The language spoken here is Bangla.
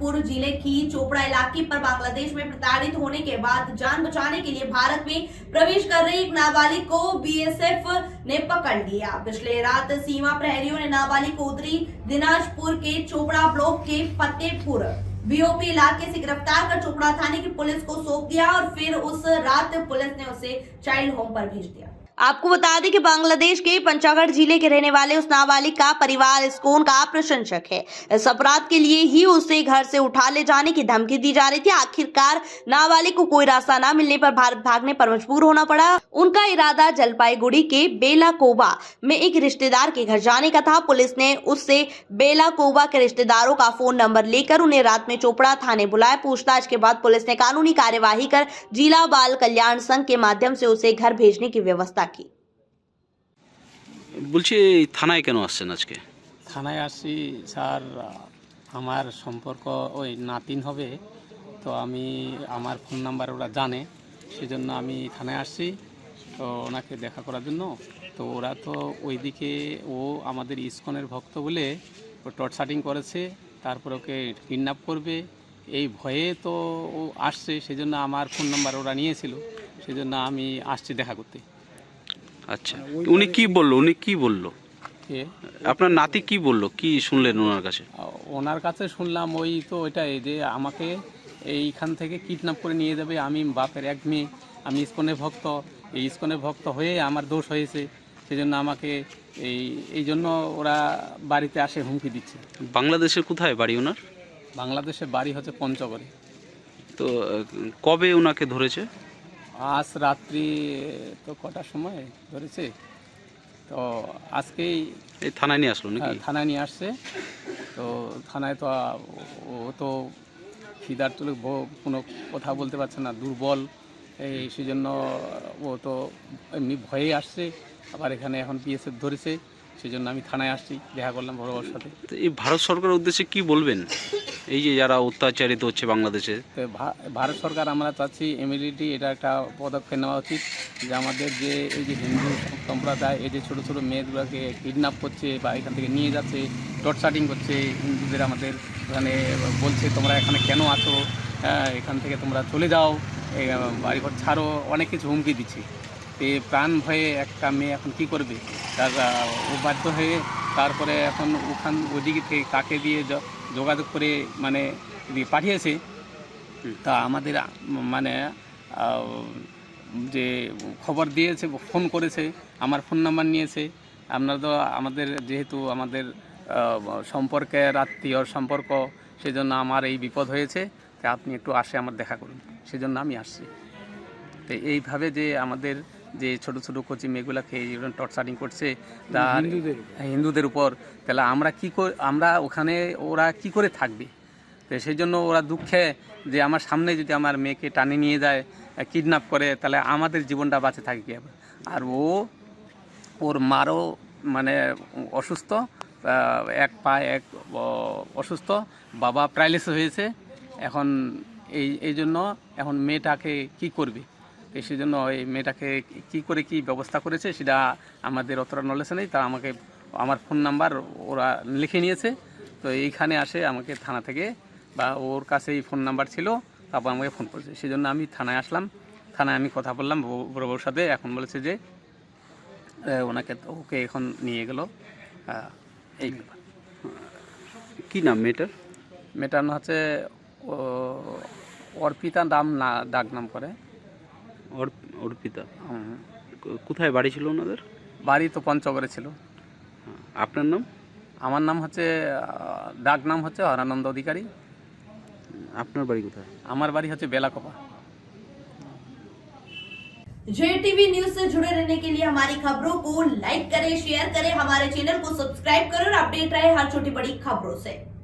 दिनाजपुर जिले की चोपड़ा इलाके पर बांग्लादेश में प्रताड़ित होने के बाद जान बचाने के लिए भारत में प्रवेश कर रही एक नाबालिग को बीएसएफ ने पकड़ लिया। पिछले रात सीमा प्रहरियों ने नाबालिग को उत्तरी दिनाजपुर के चोपड़ा ब्लॉक के फतेहपुर बीओपी इलाके से गिरफ्तार कर चोपड़ा थाने की पुलिस को सौंप दिया और फिर उस रात पुलिस ने उसे चाइल्ड होम पर भेज दिया। आपको बता दें कि बांग्लादेश के पंचागढ़ जिले के रहने वाले उस नाबालिग का परिवार इस्कॉन का प्रशंसक है। इस अपराध के लिए ही उसे घर से उठा ले जाने की धमकी दी जा रही थी। आखिरकार नाबालिग को कोई रास्ता न मिलने पर भारत भागने पर मजबूर होना पड़ा। उनका इरादा जलपाईगुड़ी के बेलाकोबा में एक रिश्तेदार के घर जाने का था। पुलिस ने उससे बेलाकोबा के रिश्तेदारों का फोन नंबर लेकर उन्हें रात में चोपड़ा थाने बुलाया। पूछताछ के बाद पुलिस ने कानूनी कार्यवाही कर जिला बाल कल्याण संघ के माध्यम से उसे घर भेजने की व्यवस्था की। বলছি থানায় কেন আসছেন আজকে? থানায় আসছি স্যার, আমার সম্পর্ক ওই নাতিন হবে, তো আমি আমার ফোন নাম্বার ওরা জানে, সেজন্য আমি থানায় আসছি তো ওনাকে দেখা করার জন্য। তো ওরা তো ওইদিকে ও আমাদের ইসকনের ভক্ত বলে ও টর্চারিং করেছে, তারপর ওকে কিডন্যাপ করবে এই ভয়ে তো ও আসছে, সেজন্য আমার ফোন নাম্বার ওরা নিয়েছিল, সেজন্য আমি আসছি দেখা করতে। আচ্ছা, উনি কি বললো? উনি কি বললো? কে? আপনার নাতি কি বললো? কি শুনলেন ওনার কাছে? ওনার কাছে শুনলাম ওই তো ওইটাই যে আমাকে এইখান থেকে কিডন্যাপ করে নিয়ে যাবে। আমি বাপের এক মেয়ে, আমি ইসকনের ভক্ত, এই ইসকনের ভক্ত হয়ে আমার দোষ হয়েছে, সেজন্য আমাকে এই জন্য ওরা বাড়িতে আসে হুমকি দিচ্ছে। বাংলাদেশের কোথায় বাড়ি ওনার? বাংলাদেশের বাড়ি হচ্ছে পঞ্চগড়ে। তো কবে ওনাকে ধরেছে? আজ রাত্রি তো কটার সময় ধরেছে, তো আজকেই এই থানায় নিয়ে আসলো নাকি? থানায় নিয়ে আসছে। তো থানায় তো ও তো খিদার তুলে কোনো কথা বলতে পারছে না, দুর্বল, এই সেজন্য ও তো এমনি ভয়ে আসছে। আবার এখানে এখন বিএসএফ ধরেছে, সেজন্য আমি থানায় আসছি, দেখা করলাম বড় ওর সাথে। তো এই ভারত সরকারের উদ্দেশ্যে কি বলবেন, এই যে যারা অত্যাচারিত হচ্ছে বাংলাদেশে? তো ভারত সরকার আমরা চাচ্ছি ইমিডিয়েটলি এটা একটা পদক্ষেপ নেওয়া উচিত, যে আমাদের যে এই যে হিন্দু সম্প্রদায় এই যে ছোটো ছোটো মেয়েগুলোকে কিডন্যাপ করছে বা এখান থেকে নিয়ে যাচ্ছে, টর্চারিং করছে হিন্দুদের, আমাদের এখানে বলছে তোমরা এখানে কেন আছো, এখান থেকে তোমরা চলে যাও, বাড়িঘর ছাড়ো, অনেক কিছু হুমকি দিচ্ছে। তো প্রাণ ভয়ে একটা মেয়ে এখন কী করবে, তার ও বাধ্য হয়ে তারপরে এখন ওদিকে থেকে কাকে দিয়ে যোগাযোগ করে মানে পাঠিয়েছে। তা আমাদের মানে যে খবর দিয়েছে, ফোন করেছে, আমার ফোন নাম্বার নিয়েছে। আপনারা তো আমাদের যেহেতু আমাদের সম্পর্কের আত্মীয় সম্পর্ক, সেজন্য আমার এই বিপদ হয়েছে, তা আপনি একটু আসে আমার দেখা করুন, সেজন্য আমি আসছি। তো এইভাবে যে আমাদের যে ছোটো ছোটো কচি মেয়েগুলোকে টর্চারিং করছে তার হিন্দুদের উপর, তাহলে আমরা ওখানে ওরা কি করে থাকবে? তো সেই জন্য ওরা দুঃখে যে আমার সামনে যদি আমার মেয়েকে টানে নিয়ে যায়, কিডন্যাপ করে, তাহলে আমাদের জীবনটা বাঁচে থাকে কি? আর ওর মারও মানে অসুস্থ, এক পা এক অসুস্থ, বাবা প্যারালাইসিস হয়েছে। এখন এই জন্য এখন মেয়েটাকে কি করবে, সেই জন্য এই মেয়েটাকে কী করে কি ব্যবস্থা করেছে সেটা আমাদের অতটা নলেজ নেই। তা আমাকে আমার ফোন নাম্বার ওরা লিখে নিয়েছে, তো এইখানে আসে আমাকে থানা থেকে, বা ওর কাছে এই ফোন নাম্বার ছিল, তারপর আমাকে ফোন করেছে, সেই জন্য আমি থানায় আসলাম। থানায় আমি কথা বললাম বড় বউর সাথে, এখন বলেছে যে ওকে এখন নিয়ে গেল। এই ব্যাপার। কী নাম মেয়েটার? মেয়েটার নাম হচ্ছে অর্পিতা, নাম না ডাক নাম করে অর্পিতা। কোথায় বাড়ি ছিল ওনাদের? বাড়ি তো পঞ্চগড়ে ছিল। আপনার নাম? আমার নাম হচ্ছে ডাক নাম হচ্ছে হরানন্দ অধিকারী। আপনার বাড়ি কোথায়? আমার বাড়ি হচ্ছে বেলাकोबा। JTV न्यूज से जुड़े रहने के लिए हमारी खबरों को लाइक करें, शेयर करें, हमारे चैनल को सब्सक्राइब करें और अपडेट रहे हर छोटी बड़ी खबरों से।